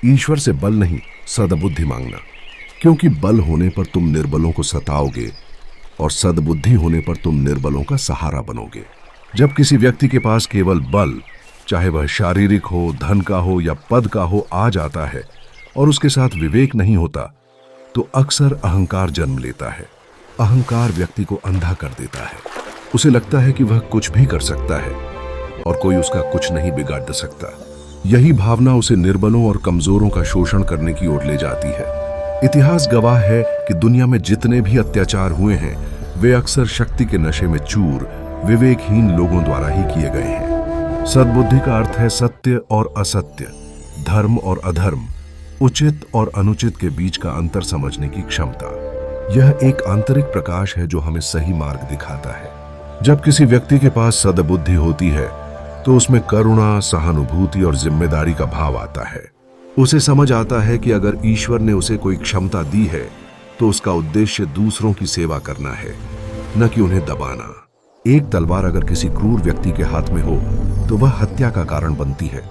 ईश्वर से बल नहीं, सद्बुद्धि मांगना, क्योंकि बल होने पर तुम निर्बलों को सताओगे और सद्बुद्धि होने पर तुम निर्बलों का सहारा बनोगे। जब किसी व्यक्ति के पास केवल बल, चाहे वह शारीरिक हो, धन का हो या पद का हो, आ जाता है और उसके साथ विवेक नहीं होता, तो अक्सर अहंकार जन्म लेता है। अहंकार व्यक्ति को अंधा कर देता है। उसे लगता है कि वह कुछ भी कर सकता है और कोई उसका कुछ नहीं बिगाड़ सकता। यही भावना उसे निर्बलों और कमजोरों का शोषण करने की ओर ले जाती है। इतिहास गवाह है कि दुनिया में जितने भी अत्याचार हुए हैं, वे अक्सर शक्ति के नशे में चूर, विवेकहीन लोगों द्वारा ही किए गए हैं। सद्बुद्धि का अर्थ है सत्य और असत्य, धर्म और अधर्म, उचित और अनुचित के बीच का अंतर समझने की क्षमता। यह एक आंतरिक प्रकाश है जो हमें सही मार्ग दिखाता है। जब किसी व्यक्ति के पास सद्बुद्धि होती है तो उसमें करुणा, सहानुभूति और जिम्मेदारी का भाव आता है। उसे समझ आता है कि अगर ईश्वर ने उसे कोई क्षमता दी है तो उसका उद्देश्य दूसरों की सेवा करना है, न कि उन्हें दबाना। एक तलवार अगर किसी क्रूर व्यक्ति के हाथ में हो तो वह हत्या का कारण बनती है,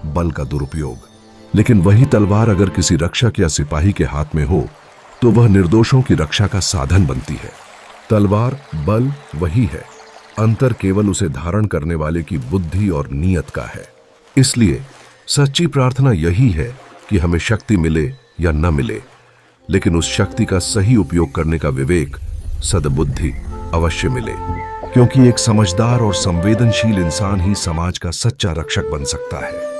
बल का दुरुपयोग। लेकिन वही तलवार अगर किसी रक्षक या सिपाही के हाथ में हो तो वह निर्दोषों की रक्षा का साधन बनती है। तलवार, बल वही है, अंतर केवल उसे धारण करने वाले की बुद्धि और नीयत का है। इसलिए सच्ची प्रार्थना यही है कि हमें शक्ति मिले या न मिले, लेकिन उस शक्ति का सही उपयोग करने का विवेक, सद्बुद्धि अवश्य मिले, क्योंकि एक समझदार और संवेदनशील इंसान ही समाज का सच्चा रक्षक बन सकता है।